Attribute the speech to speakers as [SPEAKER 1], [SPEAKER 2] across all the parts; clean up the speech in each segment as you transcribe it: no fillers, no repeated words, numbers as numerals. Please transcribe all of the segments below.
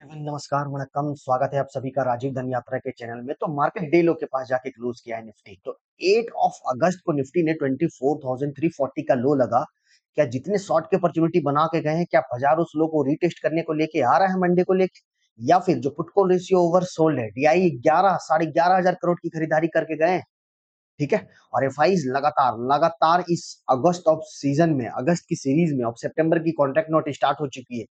[SPEAKER 1] नमस्कार, वणक्कम, स्वागत है आप सभी का राजीव धन यात्रा के चैनल में। तो मार्केट डे लो के पास जाके क्लोज किया है निफ्टी। तो 8 ऑफ अगस्त को निफ्टी ने 24,340 का लो लगा। क्या जितने शॉर्ट की अपॉर्चुनिटी बना के गए हैं, क्या बाजार उस लो को रीटेस्ट करने को लेके आ रहा है मंडे को लेके, या फिर जो put call ratio over sold है, डीआई 11 साढ़े 11,000 करोड़ की खरीदारी करके गए हैं। ठीक है। और एफआईज लगातार लगातार इस अगस्त ऑफ सीजन में, अगस्त की सीरीज में, अब सितंबर की कॉन्ट्रैक्ट नोट स्टार्ट हो चुकी है।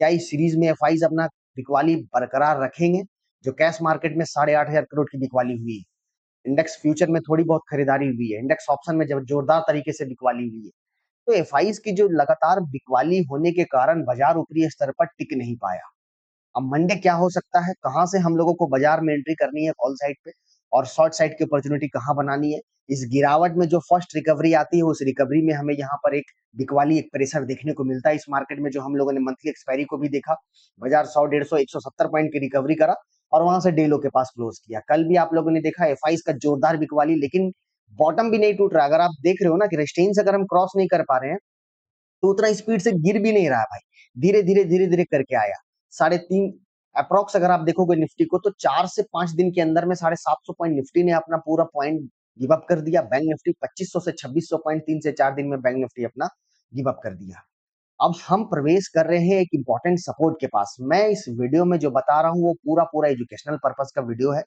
[SPEAKER 1] क्या इस सीरीज में एफआईज अपना बिकवाली बरकरार रखेंगे? जो कैश मार्केट में 8,500 करोड़ की बिकवाली हुई है, इंडेक्स फ्यूचर में थोड़ी बहुत खरीदारी हुई है, इंडेक्स ऑप्शन में जब जोरदार तरीके से बिकवाली हुई है। तो एफआईज की जो लगातार बिकवाली होने के कारण बाजार ऊपरी स्तर पर टिक नहीं पाया। अब मंडे क्या हो सकता है, कहां से हम लोगों को बाजार में एंट्री करनी है, कॉल साइड पे, और शॉर्ट साइड की अपॉर्चुनिटी कहां बनानी है। इस गिरावट में जो फर्स्ट रिकवरी आती है, उस रिकवरी में हमें यहाँ पर एक बिकवाली, एक प्रेशर देखने को मिलता है इस मार्केट में, जो हम लोगों ने मंथली एक्सपायरी को भी देखा। बाजार 100, 150, 170 पॉइंट की रिकवरी करा और वहां से डेलो के पास क्लोज किया। कल भी आप लोगों ने देखा एफआईज का जोरदार बिकवाली, लेकिन बॉटम भी नहीं टूट रहा। अगर आप देख रहे हो ना कि रेस्टेंस अगर हम क्रॉस नहीं कर पा रहे हैं, तो उतना स्पीड से गिर भी नहीं रहा है भाई। धीरे धीरे धीरे धीरे करके आया। 3.5 अप्रोक्स अगर आप देखोगे निफ्टी को, तो 4 से 5 दिन के अंदर में 750 पॉइंट निफ्टी ने अपना पूरा पॉइंट गिव अप कर दिया। बैंक निफ्टी 2500 से 2600 पॉइंट 3 से 4 दिन में बैंक निफ्टी अपना गिव अप कर दिया। अब हम प्रवेश कर रहे हैं एक इंपॉर्टेंट सपोर्ट के पास। मैं इस वीडियो में जो बता रहा हूँ वो पूरा पूरा एजुकेशनल पर्पस का वीडियो है।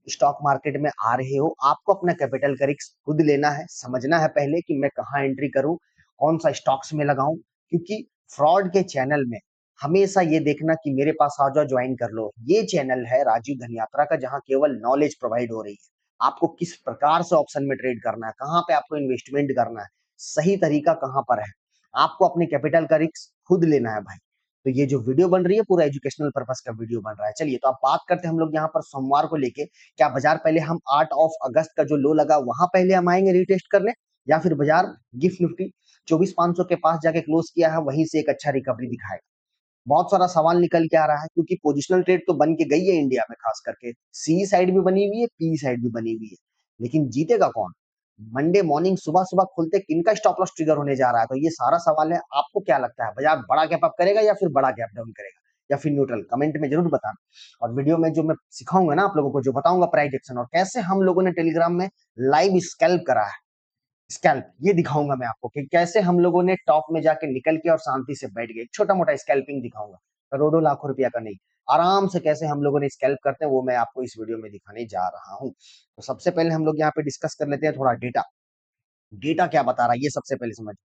[SPEAKER 1] स्टॉक मार्केट में आ रहे हो, आपको अपना कैपिटल का रिस्क खुद लेना है, समझना है पहले कि मैं कहाँ एंट्री करूं, कौन सा स्टॉक्स में लगाऊं। क्योंकि फ्रॉड के चैनल में हमेशा ये देखना कि मेरे पास आ जाओ, ज्वाइन कर लो। ये चैनल है राजीव धन यात्रा का, जहां केवल नॉलेज प्रोवाइड हो रही है। आपको किस प्रकार से ऑप्शन में ट्रेड करना है, कहाँ पे आपको इन्वेस्टमेंट करना है, सही तरीका कहाँ पर है, आपको अपने कैपिटल का रिस्क खुद लेना है भाई। तो ये जो वीडियो बन रही है पूरा एजुकेशनल पर्पस का वीडियो बन रहा है। चलिए, तो आप बात करते हैं हम लोग यहाँ पर सोमवार को लेके। क्या बाजार पहले हम 8 ऑफ अगस्त का जो लो लगा वहां पहले हम आएंगे रिटेस्ट करने, या फिर बाजार गिफ्ट निफ्टी 24,500 के पास जाके क्लोज किया है, वहीं से एक अच्छा रिकवरी दिखाएगा? बहुत सारा सवाल निकल के आ रहा है, क्योंकि पोजिशनल ट्रेड तो बन के गई है इंडिया में, खास करके सी साइड भी बनी हुई है, पी साइड भी बनी हुई है। लेकिन जीतेगा कौन? मंडे मॉर्निंग सुबह सुबह खुलते किनका स्टॉप लॉस ट्रिगर होने जा रहा है? तो ये सारा सवाल है। आपको क्या लगता है, बाजार बड़ा गैप अप करेगा या फिर बड़ा गैप डाउन करेगा, या फिर न्यूट्रल? कमेंट में जरूर बताना। और वीडियो में जो मैं सिखाऊंगा ना आप लोगों को, जो बताऊंगा प्राइस एक्शन और कैसे हम लोगों ने टेलीग्राम में लाइव स्कैल्प करा है, स्कैल्प ये दिखाऊंगा मैं आपको, कि कैसे हम लोगों ने टॉप में जाके निकल के और शांति से बैठ गए। छोटा मोटा स्कैल्पिंग दिखाऊंगा, करोड़ों लाखों रुपया का नहीं। आराम से कैसे हम लोगों ने स्कैल्प करते हैं, वो मैं आपको इस वीडियो में दिखाने जा रहा हूँ। तो सबसे पहले हम लोग यहाँ पे डिस्कस कर लेते हैं थोड़ा डेटा। डेटा क्या बता रहा है ये सबसे पहले समझ।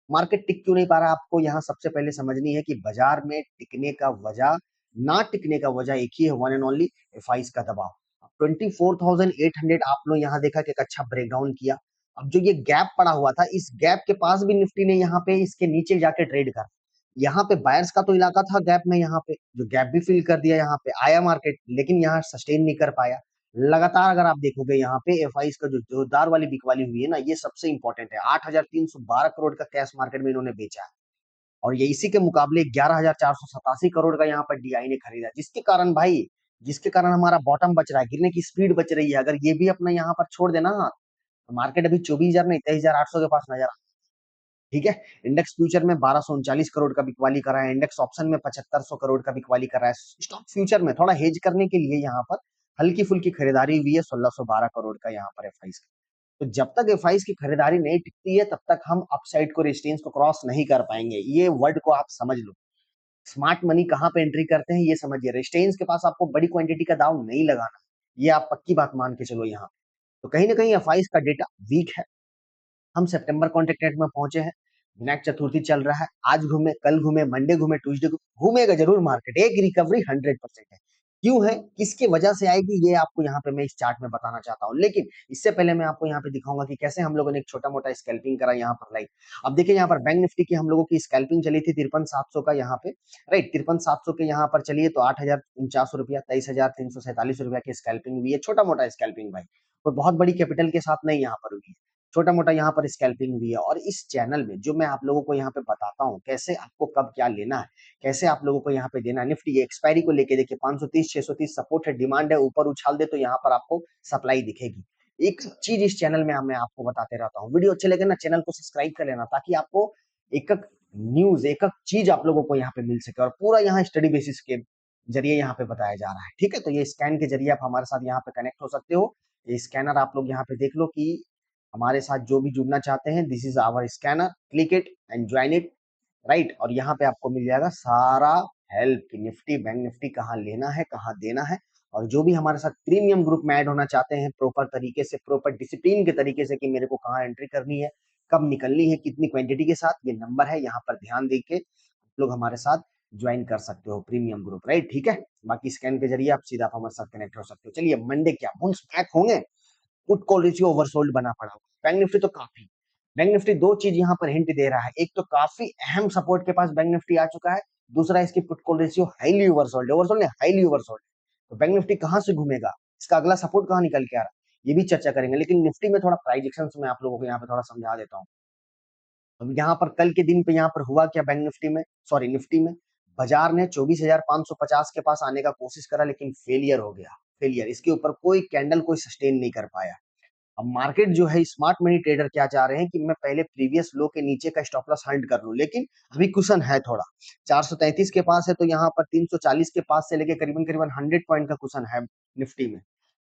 [SPEAKER 1] मार्केट टिक क्यों नहीं पा रहा, आपको यहाँ सबसे पहले समझनी है कि बाजार में टिकने का वजह, ना टिकने का वजह एक ही है, वन एंड ओनली, एफआईज का दबाव। 24,800 आप लोग यहाँ देखा कि एक अच्छा ब्रेकडाउन किया। अब जो ये गैप पड़ा हुआ था, इस गैप के पास भी निफ्टी ने यहाँ पे इसके नीचे जाके ट्रेड कर, यहाँ पे बायर्स का तो इलाका था गैप में, यहाँ पे जो गैप भी फिल कर दिया, यहाँ पे आया मार्केट, लेकिन यहाँ सस्टेन नहीं कर पाया। लगातार अगर आप देखोगे यहाँ पे एफआईज का जो जोरदार वाली बिकवाली हुई है ना, ये सबसे इंपॉर्टेंट है। 8,312 करोड़ का कैश मार्केट में इन्होंने बेचा है, और ये इसी के मुकाबले 11,487 करोड़ का यहाँ पर डीआई ने खरीदा, जिसके कारण भाई, जिसके कारण हमारा बॉटम बच रहा है, गिरने की स्पीड बच रही है। अगर ये भी अपना यहाँ पर छोड़ देना, तो मार्केट अभी 24,000 नहीं 23,800 के पास नजर। ठीक है। इंडेक्स फ्यूचर में 1,239 करोड़ का बिकवाली करा है, इंडेक्स ऑप्शन में 7,500 करोड़ का बिकवाली करा है। स्टॉक फ्यूचर में थोड़ा हेज करने के लिए यहाँ पर हल्की फुल्की खरीदारी हुई है, 1,612 करोड़ का यहाँ पर एफआईज। तो जब तक एफआईज की खरीदारी नहीं टिकती है, तब तक हम अपसाइड को, रेजिस्टेंस को क्रॉस नहीं कर पाएंगे। ये वर्ड को आप समझ लो। स्मार्ट मनी कहाँ पे एंट्री करते हैं ये समझिए। रेजिस्टेंस के पास आपको बड़ी क्वांटिटी का दाव नहीं लगाना, ये आप पक्की बात मान के चलो यहाँ। तो कहीं ना कहीं एफआईज का डेटा वीक है। हम सितंबर कॉन्ट्रैक्ट रेट में पहुंचे हैं, विनायक चतुर्थी चल रहा है, आज घूमे, कल घूमे, मंडे घूमे, ट्यूसडे घूमेगा जरूर मार्केट। एक रिकवरी 100% है। क्यों है, किसके वजह से आएगी, ये आपको यहाँ पे मैं इस चार्ट में बताना चाहता हूँ। लेकिन इससे पहले मैं आपको यहाँ पे दिखाऊंगा कि कैसे हम लोगों ने एक छोटा मोटा स्कैल्पिंग करा यहाँ पर। लाइक अब देखिए, यहाँ पर बैंक निफ्टी की हम लोगों की स्कैल्पिंग चली थी 53,700 का यहाँ पे, राइट। 53,700 के यहाँ पर चलिए तो 8,49 रुपया, 23,347 रुपया की स्कैल्पिंग हुई है। छोटा मोटा स्कैल्पिंग भाई, कोई बहुत बड़ी कैपिटल के साथ नहीं यहाँ पर हुई है, छोटा मोटा यहाँ पर स्कैल्पिंग हुई है। और इस चैनल में जो मैं आप लोगों को यहाँ पे बताता हूँ, कैसे आपको कब क्या लेना है, कैसे आप लोगों को यहाँ पे देना है। निफ्टी एक्सपायरी को लेके देखिए, 530 630 सपोर्ट है, डिमांड है, ऊपर उछाल दे तो यहाँ पर आपको सप्लाई दिखेगी। एक चीज इस चैनल में मैं आपको बताते रहता हूँ। वीडियो अच्छे लगे ना, चैनल को सब्सक्राइब कर लेना, ताकि आपको एक एक न्यूज, एक एक चीज आप लोगों को यहाँ पे मिल सके, और पूरा यहाँ स्टडी बेसिस के जरिए यहाँ पे बताया जा रहा है। ठीक है, तो ये स्कैन के जरिए आप हमारे साथ यहाँ पे कनेक्ट हो सकते हो। ये स्कैनर आप लोग यहाँ पे देख लो कि हमारे साथ जो भी जुड़ना चाहते हैं, this is our scanner, click it and join it, right. और यहाँ पे आपको मिल जाएगा सारा हेल्प कि निफ्टी बैंक निफ्टी कहाँ लेना है, कहाँ देना है। और जो भी हमारे साथ प्रीमियम ग्रुप में ऐड होना चाहते हैं प्रॉपर तरीके से, प्रॉपर डिसिप्लिन के तरीके से कि मेरे को कहाँ एंट्री करनी है, कब निकलनी है, कितनी क्वांटिटी के साथ, ये नंबर है, यहाँ पर ध्यान दे के आप लोग हमारे साथ ज्वाइन कर सकते हो प्रीमियम ग्रुप, राइट। ठीक है, बाकी स्कैन के जरिए आप सीधा हमारे साथ कनेक्ट हो सकते हो। चलिए मंडे क्या बुल्स बैक होंगे, पुट कॉल रेशियो ओवरसोल्ड बना पड़ा हुआ। बैंक निफ्टी तो काफी, बैंक निफ्टी दो चीज यहाँ पर हिंट दे रहा है, एक तो काफी अहम सपोर्ट के पास बैंक निफ्टी आ चुका है, दूसरा इसकी put call ratio highly oversold, oversold नहीं हाईली ओवरसोल्ड। तो बैंक निफ्टी कहां से घूमेगा, इसका अगला सपोर्ट कहां निकल के आ रहा है, ये भी चर्चा करेंगे। लेकिन निफ्टी में थोड़ा प्राइस एक्शन मैं आप लोगों को यहाँ पे थोड़ा समझा देता हूँ। अब यहाँ पर कल के दिन पे यहाँ पर हुआ क्या, बैंक निफ्टी में, सॉरी निफ्टी में, बाजार ने 24,550 के पास आने का कोशिश करा लेकिन फेलियर हो गया, फेलियर, इसके ऊपर कोई कैंडल कोई सस्टेन नहीं कर पाया। अब मार्केट जो है, स्मार्ट मनी ट्रेडर क्या चाह रहे हैं कि मैं पहले प्रीवियस लो के नीचे का स्टॉप लॉस हंट कर लूं, लेकिन अभी कुशन है थोड़ा, 433 के पास है, तो यहाँ पर 340 के पास से लेके करीबन करीबन 100 पॉइंट का कुशन है निफ्टी में।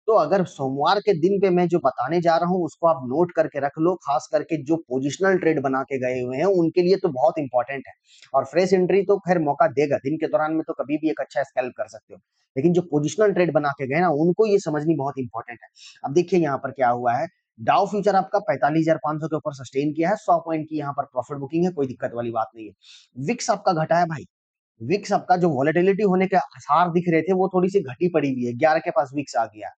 [SPEAKER 1] तो अगर सोमवार के दिन पे मैं जो बताने जा रहा हूँ उसको आप नोट करके रख लो, खास करके जो पोजिशनल ट्रेड बना के गए हुए हैं उनके लिए तो बहुत इंपॉर्टेंट है। और फ्रेश एंट्री तो खैर मौका देगा, दिन के दौरान में तो कभी भी एक अच्छा स्कैल्प कर सकते हो, लेकिन जो पोजिशनल ट्रेड बना के गए ना उनको ये समझनी बहुत इंपॉर्टेंट है। अब देखिए यहाँ पर क्या हुआ है, डाउ फ्यूचर आपका 45,500 के ऊपर सस्टेन किया है, 100 पॉइंट की यहाँ पर प्रॉफिट बुकिंग है, कोई दिक्कत वाली बात नहीं है। विक्स आपका घटा है भाई, विक्स आपका जो वॉलेटिलिटी होने के आसार दिख रहे थे वो थोड़ी सी घटी पड़ी हुई है, 11 के पास विक्स आ गया।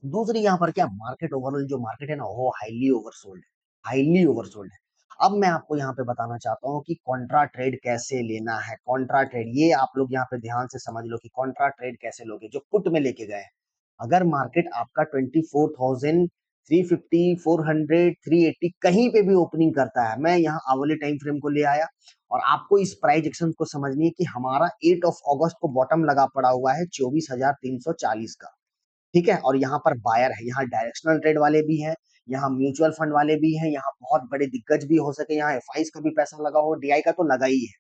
[SPEAKER 1] दूसरी यहाँ पर क्या, मार्केट ओवरऑल जो मार्केट है ना वो हाईली ओवरसोल्ड है, हाईली ओवरसोल्ड है। अब मैं आपको यहाँ पे बताना चाहता हूँ कि कॉन्ट्रा ट्रेड कैसे लेना है, कॉन्ट्रा ट्रेड ये आप लोग यहाँ पे ध्यान से समझ लो कि कॉन्ट्रा ट्रेड कैसे लोगे, जो पुट में लेके गए हैं। अगर मार्केट आपका 24,000 350 400 380 कहीं पे भी ओपनिंग करता है, मैं यहाँ अगले टाइम फ्रेम को ले आया और आपको इस प्राइस एक्शन को समझनी है कि हमारा 8 ऑफ अगस्त को बॉटम लगा पड़ा हुआ है 24,340 का। ठीक है, और यहाँ पर बायर है, यहाँ डायरेक्शनल ट्रेड वाले भी हैं, यहाँ म्यूचुअल फंड वाले भी हैं, यहाँ बहुत बड़े दिग्गज भी हो सके, यहाँ एफआईज का भी पैसा लगा हो, डीआई का तो लगा ही है,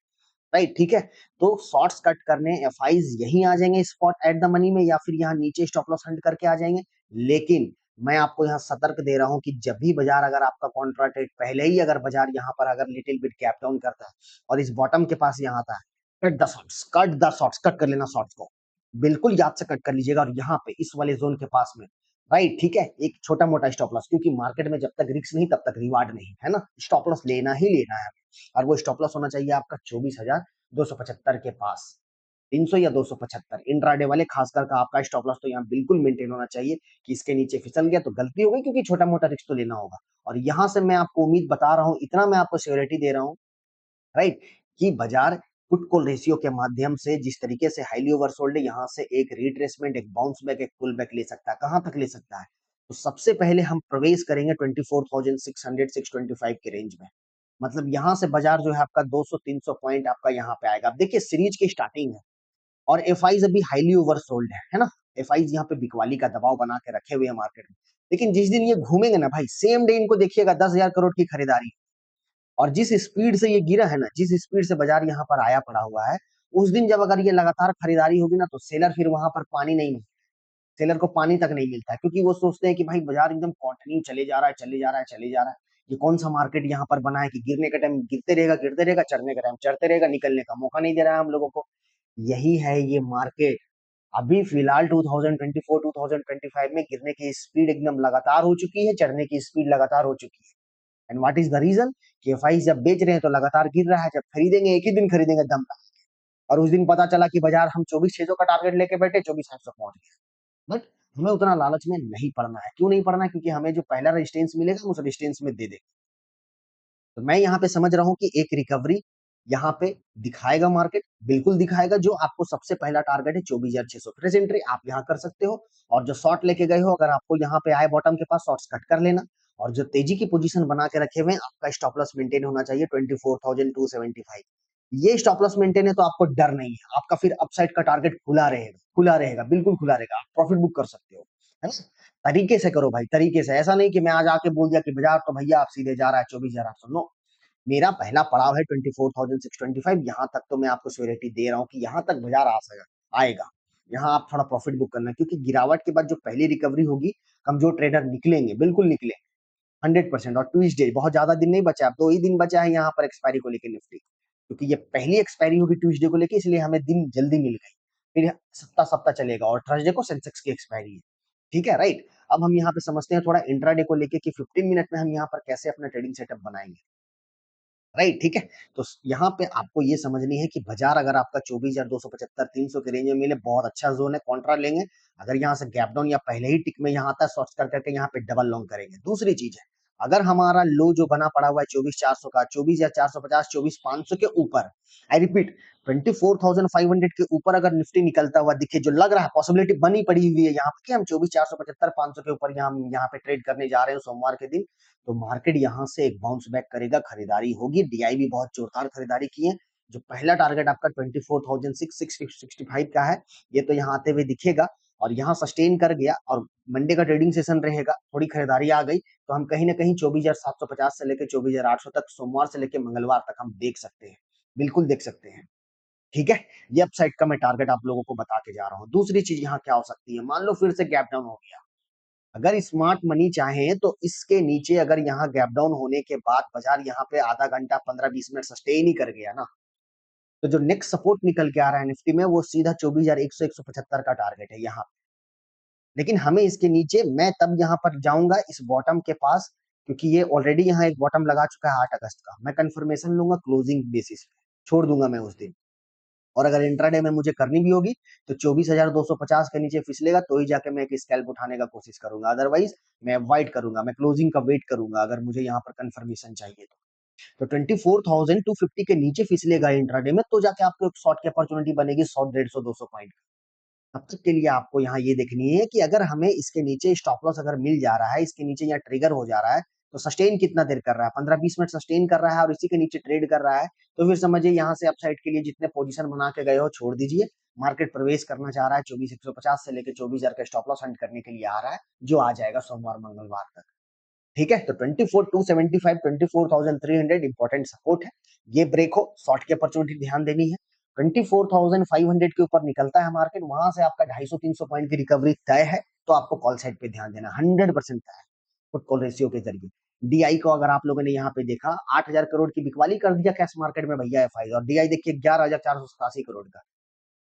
[SPEAKER 1] राइट। ठीक है, तो शॉर्ट्स कट करने एफआईज यहीं आ जाएंगे स्पॉट एट द मनी में, या फिर यहाँ नीचे स्टॉप लॉस हंट करके आ जाएंगे। लेकिन मैं आपको यहाँ सतर्क दे रहा हूँ कि जब भी बाजार अगर आपका कॉन्ट्रा ट्रेड पहले ही अगर बाजार यहाँ पर अगर लिटिल बिट गैप डाउन करता है और इस बॉटम के पास यहाँ आता है, cut the shorts, cut the shorts, cut कर लेना शॉर्ट्स को, बिल्कुल याद से कट कर लीजिएगा। और यहाँ पे इस वाले जोन के पास में, राइट, ठीक है, एक छोटा मोटा स्टॉप लॉस, क्योंकि मार्केट में जब तक रिस्क नहीं तब तक रिवार्ड नहीं है ना, स्टॉप लॉस लेना ही लेना है। और वो स्टॉप लॉस होना चाहिए आपका 24,275 के पास, 300 या 275 इंट्राडे वाले खासकर का आपका स्टॉप लॉस तो यहाँ बिल्कुल मेंटेन होना चाहिए कि इसके नीचे फिसल गया तो गलती हो गई, क्योंकि छोटा मोटा रिस्क तो लेना होगा। और यहाँ से मैं आपको उम्मीद बता रहा हूँ, इतना मैं आपको श्योरिटी दे रहा हूँ, राइट, कि बाजार पुट कॉल रेशियो के माध्यम से जिस तरीके से हाईली ओवरसोल्ड है, यहाँ से एक रिट्रेसमेंट, एक बाउंस बैक, एक पुल बैक ले सकता है, कहां तक ले सकता है। तो सबसे पहले हम प्रवेश करेंगे 24,600 625 के रेंज में, मतलब यहाँ से बाजार जो है आपका 200-300 पॉइंट आपका यहाँ पे आएगा। अब देखिए सीरीज की स्टार्टिंग है और एफआईज अभी हाईली ओवरसोल्ड है ना, एफआईज यहाँ पे बिकवाली का दबाव बना के रखे हुए हैं मार्केट में। लेकिन जिस दिन ये घूमेंगे ना भाई, सेम डे इनको देखिएगा 10,000 करोड़ की खरीदारी, और जिस स्पीड से ये गिरा है ना, जिस स्पीड से बाजार यहाँ पर आया पड़ा हुआ है, उस दिन जब अगर ये लगातार खरीदारी होगी ना तो सेलर फिर वहां पर पानी नहीं, सेलर को पानी तक नहीं मिलता है, क्योंकि वो सोचते हैं कि भाई बाजार एकदम कंटिन्यू चले जा रहा है, चले जा रहा है, चले जा रहा है। ये कौन सा मार्केट यहाँ पर बना है कि गिरने का टाइम गिरते रहेगा, गिरते रहेगा, चढ़ने का टाइम चढ़ते रहेगा, निकलने का मौका नहीं दे रहा है हम लोगों को। यही है ये मार्केट। अभी फिलहाल 2024 2025 में गिरने की स्पीड एकदम लगातार हो चुकी है, चढ़ने की स्पीड लगातार हो चुकी है। And what is the reason, कि एफआई जब बेच रहे हैं तो लगातार गिर रहा है, जब खरीदेंगे एक ही दिन खरीदेंगे दम पे। और उस दिन पता चला कि बाजार हम 24,600 का टारगेट लेके बैठे, 24,800 पहुंच गए। बट हमें उतना लालच में नहीं पड़ना है, क्यों नहीं पड़ना है, क्योंकि हमें जो पहला रेजिस्टेंस मिलेगा उस रेजिस्टेंस में दे दे। तो मैं यहाँ पे समझ रहा हूँ कि एक रिकवरी यहाँ पे दिखाएगा मार्केट, बिल्कुल दिखाएगा। जो आपको सबसे पहला टारगेट है 24,600 प्रेस एंट्री आप यहाँ कर सकते हो, और जो शॉर्ट लेके गए हो अगर आपको यहाँ पे आए बॉटम के पास, शॉर्ट्स कट कर लेना। और जो तेजी की पोजीशन बना के रखे हुए हैं, आपका स्टॉप लॉस मेंटेन होना चाहिए 24,275। ये स्टॉप लॉस मेंटेन है तो आपको डर नहीं है, आपका फिर अपसाइड का टारगेट खुला रहेगा, खुला रहेगा, बिल्कुल खुला रहेगा, आप प्रॉफिट बुक कर सकते हो, है ना। तरीके से करो भाई, तरीके से, ऐसा नहीं कि मैं आज आके बोल दिया कि बाजार तो भैया आप सीधे जा रहा है 24,800, नो। मेरा पहला पड़ाव है 24,625, यहाँ तक तो मैं आपको श्योरिटी दे रहा हूँ कि यहाँ तक बाजार आ सकेगा, आएगा। यहाँ आप थोड़ा प्रॉफिट बुक करना, क्योंकि गिरावट के बाद जो पहली रिकवरी होगी, कमजोर ट्रेडर निकलेंगे, बिल्कुल निकलेंगे 100%। और ट्यूसडे बहुत ज्यादा दिन नहीं बचा, अब 2 ही दिन बचा है यहाँ पर एक्सपायरी को लेके निफ्टी, क्योंकि ये पहली एक्सपायरी होगी ट्यूसडे को लेके, इसलिए हमें दिन जल्दी मिल गई। फिर सप्ताह सप्ताह चलेगा, और थर्सडे को सेंसेक्स की एक्सपायरी है। ठीक है, राइट। अब हम यहाँ पे समझते हैं थोड़ा इंट्राडे को लेके कि 15 मिनट में हम यहाँ पर कैसे अपना ट्रेडिंग सेटअप बनाएंगे। राइट, ठीक है। तो यहाँ पे आपको ये समझनी है कि बाजार अगर आपका 24,275 300 के रेंज में मिले, बहुत अच्छा जोन है, कॉन्ट्रा लेंगे। अगर यहाँ से गैप डाउन या पहले ही टिक में यहाँ आता है, शॉर्ट्स कर करके यहाँ पे डबल लॉन्ग करेंगे। दूसरी चीज है, अगर हमारा लो जो बना पड़ा हुआ है 24,400 का, 24,450, 24,500 के ऊपर, आई रिपीट 24,500 के ऊपर अगर निफ्टी निकलता हुआ दिखे, जो लग रहा है पॉसिबिलिटी बनी पड़ी हुई है यहाँ पे कि हम 24,475 500 के ऊपर यहाँ पे ट्रेड करने जा रहे हैं सोमवार के दिन, तो मार्केट यहाँ से एक बाउंस बैक करेगा, खरीदारी होगी। डीआई भी बहुत जोरदार खरीदारी की है। जो पहला टारगेट आपका 24,665 का है, ये तो यहाँ आते हुए दिखेगा, और यहाँ सस्टेन कर गया, और मंडे का ट्रेडिंग सेशन रहेगा, थोड़ी खरीदारी आ गई, तो हम कहीं ना कहीं 24,750 से लेकर 24,800 तक, सोमवार से लेकर मंगलवार तक हम देख सकते हैं, बिल्कुल देख सकते हैं। ठीक है, ये अपसाइड का मैं टारगेट आप लोगों को बता के जा रहा हूँ। दूसरी चीज यहाँ क्या हो सकती है, मान लो फिर से गैप डाउन हो गया, अगर स्मार्ट मनी चाहे तो इसके नीचे अगर यहाँ गैप डाउन होने के बाद बाजार यहाँ पे आधा घंटा 15-20 मिनट सस्टेन ही कर गया ना, तो जो नेक्स्ट सपोर्ट निकल के आ रहा है निफ्टी में, वो सीधा 24,100 175 का टारगेट है यहाँ। लेकिन हमें इसके नीचे, मैं तब यहाँ पर जाऊंगा इस बॉटम के पास, क्योंकि ये ऑलरेडी यहाँ एक बॉटम लगा चुका है 8 अगस्त का, मैं कंफर्मेशन लूंगा क्लोजिंग बेसिस पे, छोड़ दूंगा मैं उस दिन। और अगर इंट्राडे में मुझे करनी भी होगी तो 24,250 के नीचे फिसलेगा तो ही जाके मैं एक स्कैल्प उठाने का कोशिश करूंगा, अदरवाइज मैं अवॉइड करूंगा, मैं क्लोजिंग का वेट करूंगा अगर मुझे यहाँ पर कंफर्मेशन चाहिए तो 24,250 के नीचे फिसलेगा इंट्राडे में, तो जाके आपको एक शॉर्ट की अपॉर्चुनिटी बनेगी 100 150 200 पॉइंट। तब तक के लिए आपको यहाँ ये देखनी है कि अगर हमें इसके नीचे स्टॉप लॉस अगर मिल जा रहा है, इसके नीचे यहाँ ट्रिगर हो जा रहा है, तो सस्टेन कितना देर कर रहा है, 15-20 मिनट सस्टेन कर रहा है और इसी के नीचे ट्रेड कर रहा है, तो फिर समझिए यहाँ से अपसाइड के लिए जितने पोजीशन बना के गए हो छोड़ दीजिए। मार्केट प्रवेश करना चाह रहा है 24,150 से लेकर 24,000 का स्टॉप लॉस हंट करने के लिए आ रहा है, जो आ जाएगा सोमवार मंगलवार तक। ठीक है, तो 24,275 24,300 इंपॉर्टेंट सपोर्ट है, ये ब्रेक हो शॉर्ट की अपॉर्चुनिटी ध्यान देनी है। 24,500 के ऊपर निकलता है मार्केट, वहां से आपका 250-300 पॉइंट की रिकवरी तय है, तो आपको कॉल साइड पे ध्यान देना 100% तय है, पुट कॉल रेशियो के जरिए। डीआई को अगर आप लोगों ने यहाँ पे देखा, 8,000 करोड़ की बिकवाली कर दिया कैश मार्केट में भैया एफआई, और डीआई देखिए 11,487 करोड़ का।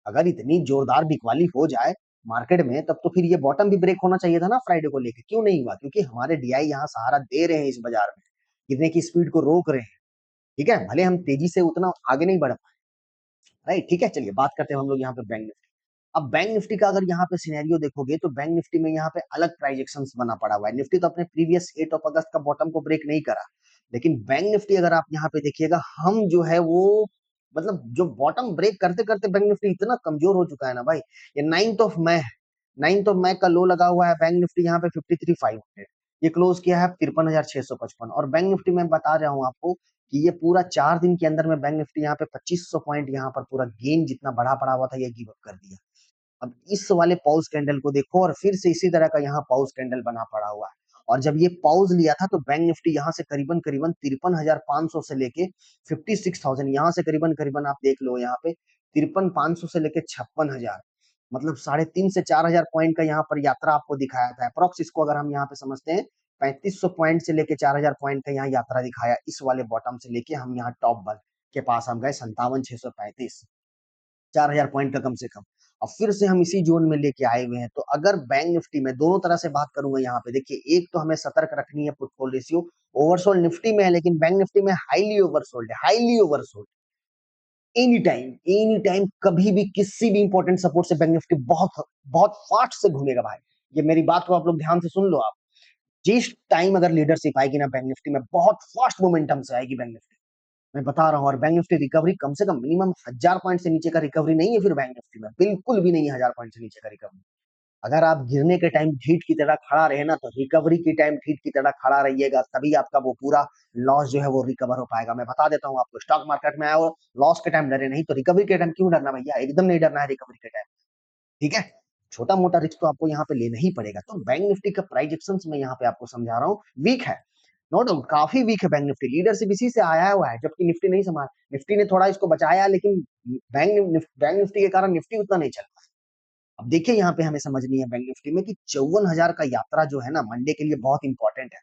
[SPEAKER 1] अगर इतनी जोरदार बिकवाली हो जाए मार्केट में, तब तो फिर ये बॉटम भी ब्रेक होना चाहिए था ना फ्राइडे को लेके, क्यों नहीं हुआ, क्योंकि हमारे डीआई यहाँ सहारा दे रहे हैं इस बाजार में, गिरने की स्पीड को रोक रहे हैं। ठीक है, भले हम तेजी से उतना आगे नहीं बढ़ पाए, राइट। ठीक है, चलिए बात करते हैं हम लोग यहाँ पे बैंक निफ्टी। अब बैंक निफ्टी का अगर यहाँ पे सिनेरियो देखोगे, तो बैंक निफ्टी में यहाँ पे अलग प्राइजेक्शन बना पड़ा हुआ है। निफ्टी तो अपने प्रीवियस 8 अगस्त का बॉटम को ब्रेक नहीं करा, लेकिन बैंक निफ्टी अगर आप यहाँ पे देखिएगा, हम जो है वो मतलब जो बॉटम ब्रेक करते करते बैंक निफ्टी इतना कमजोर हो चुका है ना भाई। ये 9th ऑफ मई का लो लगा हुआ है बैंक निफ्टी यहाँ पे 53,500, ये क्लोज किया है 53,655। और बैंक निफ्टी में बता रहा हूँ आपको कि ये पूरा 4 दिन के अंदर में बैंक निफ्टी यहाँ पे 2500 पॉइंट यहाँ पर पूरा गेन जितना बढ़ा पड़ा हुआ था, ये गिव अप कर दिया। अब इस वाले पॉज कैंडल को देखो, और फिर से इसी तरह का यहाँ पॉज कैंडल बना पड़ा हुआ है। और जब ये पॉज लिया था, तो बैंक निफ्टी यहाँ से करीबन करीबन 53,500 से लेके 56,000, यहाँ से करीबन करीबन आप देख लो यहाँ पे 53,500 से लेके 56,000, मतलब 3.5 से 4,000 पॉइंट का यहाँ पर यात्रा आपको दिखाया था अप्रॉक्स। इसको अगर हम यहाँ पे समझते हैं, 3,500 पॉइंट से लेके 4,000 पॉइंट का यहाँ यात्रा दिखाया, इस वाले बॉटम से लेके हम यहाँ टॉप बल के पास हम गए 57,635, 4,000 पॉइंट का कम से कम। अब फिर से हम इसी जोन में लेके आए हुए हैं। तो अगर बैंक निफ्टी में दोनों तरह से बात करूंगा यहाँ पे, देखिए एक तो हमें सतर्क रखनी है, पुटफोल रेशियो ओवरसोल्ड निफ्टी में है, लेकिन बैंक निफ्टी में हाईली ओवरसोल्ड है, हाईली ओवरसोल्ड। एनी टाइम कभी भी किसी भी इंपॉर्टेंट सपोर्ट से बैंक निफ्टी बहुत बहुत फास्ट से घूमेगा भाई। ये मेरी बात को आप लोग ध्यान से सुन लो। आप जिस टाइम अगर लीडरशिप आएगी ना बैंक निफ्टी में, बहुत फास्ट मोमेंटम से आएगी बैंक निफ्टी, मैं बता रहा हूँ। और बैंक निफ्टी रिकवरी कम से कम मिनिमम 1,000 पॉइंट से नीचे का रिकवरी नहीं है फिर बैंक निफ्टी में, बिल्कुल भी नहीं है 1,000 पॉइंट से नीचे का रिकवरी। अगर आप गिरने के टाइम ढीठ की तरह खड़ा रहे ना, तो रिकवरी के टाइम ढीठ की तरह खड़ा रहिएगा, तभी आपका वो पूरा लॉस जो है वो रिकवर हो पाएगा। मैं बता देता हूँ आपको, स्टॉक मार्केट में आए हो लॉस के टाइम डरे नहीं, तो रिकवरी के टाइम क्यों डरना भैया, एकदम नहीं डरना है रिकवरी के टाइम। ठीक है, छोटा मोटा रिस्क तो आपको यहाँ पे लेना ही पड़ेगा। तो बैंक निफ्टी का प्राइस एक्शन मैं यहाँ पे आपको समझा रहा हूँ, वीक है, नो डाउट काफी वीक है बैंक निफ्टी, लीडरशिप इसी से आया हुआ है, जबकि निफ्टी नहीं संभाल, निफ्टी ने थोड़ा इसको बचाया, लेकिन बैंक निफ्टी के कारण निफ्टी उतना नहीं चल पाया। अब देखिए यहाँ पे हमें समझनी है बैंक निफ्टी में कि 54,000 का यात्रा जो है ना मंडे के लिए बहुत इंपॉर्टेंट है।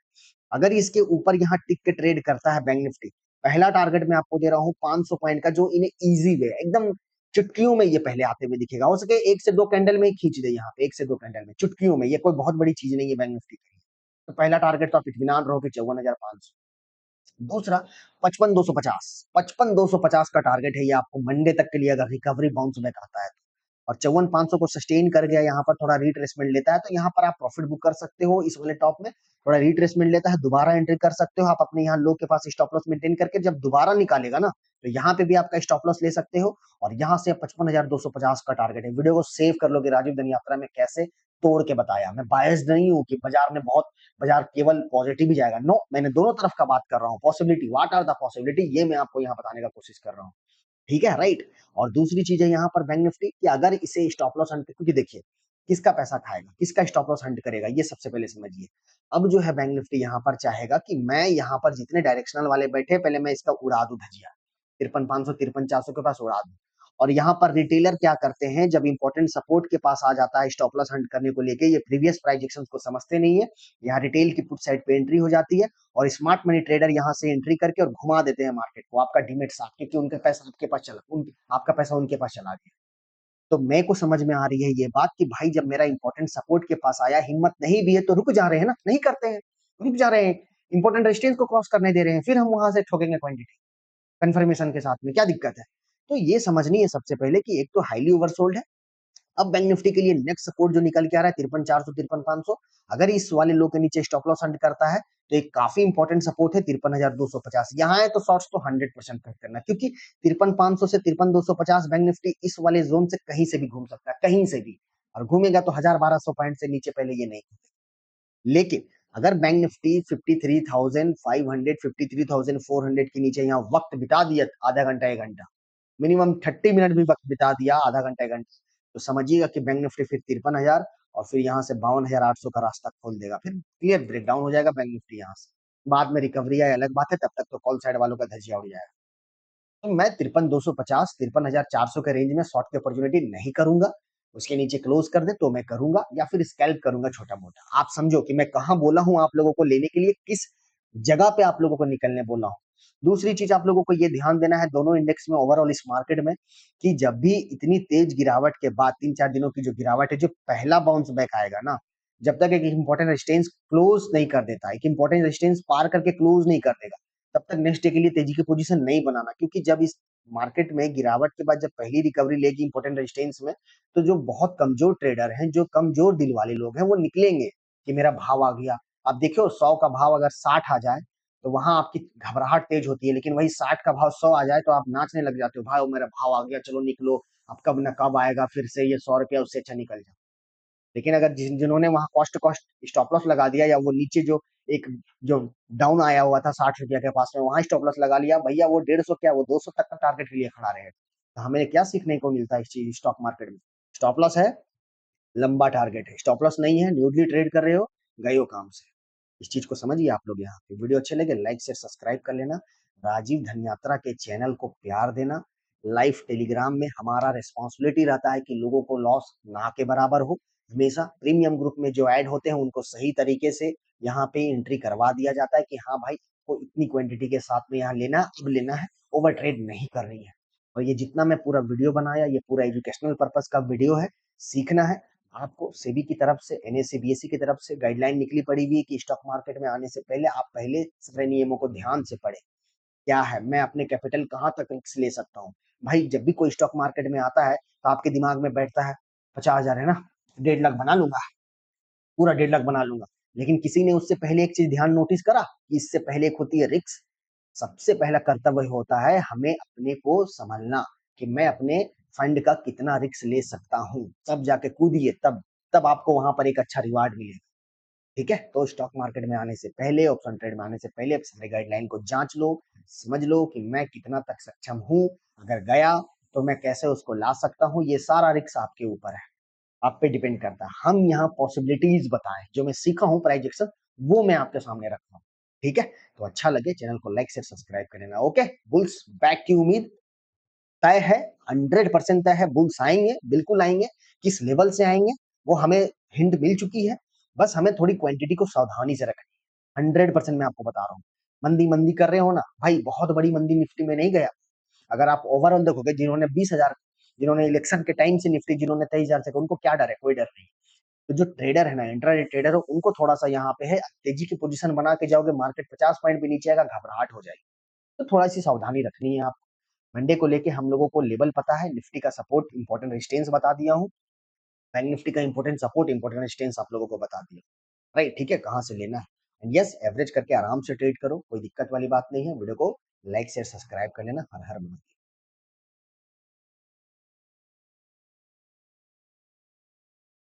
[SPEAKER 1] अगर इसके ऊपर यहाँ टिक के ट्रेड करता है बैंक निफ्टी, पहला टारगेट मैं आपको दे रहा हूँ 500 पॉइंट का, जो इन्हें इजी वे एकदम चुटकियों में ये पहले आते हुए दिखेगा। हो सके 1 से 2 कैंडल में ही खींच दे, यहाँ पे 1 से 2 कैंडल में चुटकियों में, ये कोई बहुत बड़ी चीज नहीं है बैंक निफ्टी के लिए। तो पहला टारगेट तो आप इत्मीनान रहो कि 54,500। दूसरा 55,250, 55,250 का टारगेट है ये आपको मंडे तक के लिए, अगर रिकवरी बाउंस बैक आता है तो। और 54,500 को सस्टेन कर गया, यहाँ पर थोड़ा रिट्रेसमेंट लेता है तो यहाँ पर आप प्रॉफिट बुक कर सकते हो। इस वाले टॉप में थोड़ा रिट्रेसमेंट लेता है, दोबारा एंट्री कर सकते हो आप अपने यहाँ लो के पास स्टॉप लॉस मेंटेन करके। जब दोबारा निकालेगा ना तो यहाँ पे भी आपका स्टॉप लॉस ले सकते हो। और यहाँ से 55,250 का टारगेट है। वीडियो को सेव कर लोगे, राजीव धन यात्रा में कैसे तोड़ के बताया। मैं बायस्ड नहीं हूँ कि बाजार केवल पॉजिटिव ही जाएगा, नो, मैंने दोनों तरफ का बात कर रहा हूँ। Possibility, what are the possibility, ये मैं आपको यहाँ बताने का कोशिश कर रहा हूँ। ठीक है, राइट। और दूसरी चीज है यहाँ पर बैंक निफ्टी कि अगर इसे स्टॉप लॉस हंट, क्योंकि देखिए किसका पैसा खाएगा, किसका स्टॉप लॉस हंट करेगा, ये सबसे पहले समझिए। अब जो है बैंक निफ्टी यहाँ पर चाहेगा कि मैं यहाँ पर जितने डायरेक्शनल वाले बैठे, पहले मैं इसका उड़ा दूं धजिया, 53,500 53,400 के पास उड़ा दूं। और यहाँ पर रिटेलर क्या करते हैं, जब इंपॉर्टेंट सपोर्ट के पास आ जाता है स्टॉप लॉस हंट करने को लेके, ये प्रीवियस प्राइजेक्शंस को समझते नहीं है। यहाँ रिटेल की पुट साइड पे एंट्री हो जाती है और स्मार्ट मनी ट्रेडर यहाँ से एंट्री करके और घुमा देते हैं मार्केट को, आपका डीमेट साथ, क्योंकि उनका पैसा आपके पास चला, आपका पैसा उनके पास चला गया। तो मेरे को समझ में आ रही है ये बात कि भाई जब मेरा इंपॉर्टेंट सपोर्ट के पास आया, हिम्मत नहीं भी है तो रुक जा रहे हैं ना, नहीं करते हैं, रुक जा रहे हैं, इंपॉर्टेंट रेजिस्टेंस को क्रॉस करने दे रहे हैं, फिर हम वहां से ठोकेंगे क्वांटिटी कंफर्मेशन के साथ में, क्या दिक्कत है। तो ये समझनी है सबसे पहले कि एक तो हाईली ओवरसोल्ड है। अब बैंक निफ्टी के लिए नेक्स्ट सपोर्ट जो निकल के आ रहा है 53,400 53,500, अगर इस वाले लो के नीचे स्टॉप लॉस हंट करता है तो एक काफी इंपॉर्टेंट सपोर्ट है 53,250। यहाँ है तो शॉर्ट्स तो 100% कट करना, क्योंकि 53,500 से 53,250 बैंक निफ्टी इस वाले जोन से कहीं से भी घूम सकता है, कहीं से भी। और घूमेगा तो 1,000-1,200 पॉइंट से नीचे पहले ये नहीं। लेकिन अगर बैंक निफ्टी 53,500 53,400 के नीचे यहाँ वक्त बिता दिया, आधा घंटा 1 घंटा, मिनिमम 30 मिनट भी वक्त बिता दिया, आधा घंटा 1 घंटा, तो समझिएगा कि बैंक निफ्टी फिर 53,000 और फिर यहाँ से 52,800 का रास्ता खोल देगा, फिर क्लियर ब्रेकडाउन हो जाएगा बैंक निफ्टी। यहाँ से बाद में रिकवरी आए अलग बात है, तब तक तो कॉल साइड वालों का धजिया उड़ जाएगा। तो मैं 53,250 53,400 के रेंज में शॉर्ट की अपॉर्चुनिटी नहीं करूंगा। उसके नीचे क्लोज कर दे तो मैं करूंगा, या फिर स्कैल्प करूंगा छोटा मोटा। आप समझो कि मैं कहां बोला हूं आप लोगों को लेने के लिए, किस जगह पे आप लोगों को निकलने बोला हूं। दूसरी चीज आप लोगों को ये ध्यान देना है दोनों इंडेक्स में, ओवरऑल इस मार्केट में, कि जब भी इतनी तेज गिरावट के बाद 3-4 दिनों की जो गिरावट है, जो पहला बाउंस बैक आएगा ना, जब तक एक इंपॉर्टेंट रेजिस्टेंस क्लोज नहीं कर देता, एक इंपॉर्टेंट रेजिस्टेंस पार करके क्लोज नहीं कर देगा, तब तक नेक्स्ट डे के लिए तेजी की पोजीशन नहीं बनाना। क्योंकि जब इस मार्केट में गिरावट के बाद जब पहली रिकवरी लेगी इंपॉर्टेंट रेजिस्टेंस में, तो जो बहुत कमजोर ट्रेडर हैं, जो कमजोर दिल वाले लोग हैं, वो निकलेंगे कि मेरा भाव आ गया। अब देखियो 100 का भाव अगर 60 आ जाए तो वहां आपकी घबराहट तेज होती है, लेकिन वही 60 का भाव 100 आ जाए तो आप नाचने लग जाते हो, भाई मेरा भाव आ गया, चलो निकलो, अब कब न कब आएगा फिर से ये 100 रुपया, उससे अच्छा निकल जाओ। लेकिन अगर जिन्होंने वहां कॉस्ट कॉस्ट स्टॉप लॉस लगा दिया, या वो नीचे जो एक जो डाउन आया हुआ था 60 रुपया के पास में, वहां स्टॉप लॉस लगा लिया, भैया वो 150 क्या वो 200 तक का टारगेट के लिए खड़ा रहे। तो हमें क्या सीखने को मिलता है इस चीज स्टॉक मार्केट में, स्टॉप लॉस है, लंबा टारगेट है, स्टॉप लॉस नहीं है, न्यूट्रली ट्रेड कर रहे हो, गए हो काम से। इस चीज को समझिए आप लोग। यहाँ पे वीडियो अच्छे लगे लाइक शेयर सब्सक्राइब कर लेना। राजीव धन यात्रा के चैनल को प्यार देना। लाइव टेलीग्राम में हमारा रिस्पॉन्सिबिलिटी रहता है कि लोगों को लॉस ना के बराबर हो। हमेशा प्रीमियम ग्रुप में जो ऐड होते हैं उनको सही तरीके से यहाँ पे एंट्री करवा दिया जाता है कि हाँ भाई को इतनी क्वांटिटी के साथ में यहाँ लेना, अब लेना है, ओवर ट्रेड नहीं कर रही है। और ये जितना मैं पूरा वीडियो बनाया, ये पूरा एजुकेशनल पर्पस का वीडियो है, सीखना है आपको। सेबी की तरफ से, एनएसए बीएससी की तरफ से गाइडलाइन निकली पड़ी हुई है कि स्टॉक मार्केट में आने से पहले आप पहले सारे नियमों को ध्यान से पढ़े। क्या है, मैं अपने कैपिटल कहाँ तक रिस्क ले सकता हूँ। भाई जब भी कोई स्टॉक मार्केट में आता है तो आपके दिमाग में बैठता है 50,000 है ना, 1.5 लाख बना लूंगा, पूरा 1.5 लाख बना लूंगा। लेकिन किसी ने उससे पहले एक चीज ध्यान नोटिस करा कि इससे पहले एक होती है रिस्क। सबसे पहला कर्तव्य होता है हमें अपने को समझना कि मैं अपने फंड का कितना रिस्क ले सकता हूँ, तब जाके कूदिए, तब तब आपको वहां पर एक अच्छा रिवार्ड मिलेगा। ठीक है, तो स्टॉक मार्केट में आने से पहले, ऑप्शन ट्रेड में आने से पहले सारे गाइडलाइन को जांच लो, समझ लो कि मैं कितना तक सक्षम हूँ, अगर गया तो मैं कैसे उसको ला सकता हूँ। ये सारा रिस्क आपके ऊपर है, आप पे डिपेंड करता है। हम यहाँ पॉसिबिलिटीज बताएं, जो मैं सीखा हूँ प्राइजेक्शन, वो मैं आपके सामने रखता हूँ। ठीक है, तो अच्छा लगे चैनल को लाइक से सब्सक्राइब कर लेना। ओके, बुल्स बैक की उम्मीद। तय है, 100% तय है, बुल्स आएँगे, बिल्कुल आएँगे, किस लेवल से आएँगे, वो हमें हिंट मिल चुकी है, बस हमें थोड़ी क्वांटिटी को सावधानी से रखनी है, 100% मैं आपको बता रहा हूँ। मंदी-मंदी कर रहे हो ना, भाई बहुत बड़ी मंदी निफ्टी में नहीं गया। अगर आप ओवरऑल देखोगे जिन्होंने 20,000 जिन्होंने इलेक्शन के टाइम से निफ्टी जिन्होंने 23,000 से उनको क्या डर है? कोई डर नहीं। तो जो ट्रेडर है ना, इंट्राडे ट्रेडर हो, उनको थोड़ा-सा यहाँ पे है, तेजी की पोज़ीशन बना के जाओगे, मार्केट 50 पॉइंट भी नीचे आएगा, घबराहट हो जाएगी। तो थोड़ा-सी सावधानी रखनी है आपको। मंडे को लेके हम लोगों को लेवल पता है, निफ्टी का सपोर्ट, इम्पोर्टेंट रेजिस्टेंस बता दिया हूँ। बैंक निफ्टी का इम्पोर्टेंट सपोर्ट, इम्पोर्टेंट रेजिस्टेंस आप लोगों को बता दिया। राइट, ठीक है? कहाँ से लेना है। एंड यस, एवरेज करके आराम से ट्रेड करो, कोई दिक्कत वाली बात नहीं है। वीडियो को लाइक, शेयर, सब्सक्राइब कर लेना। हर हर महादेव।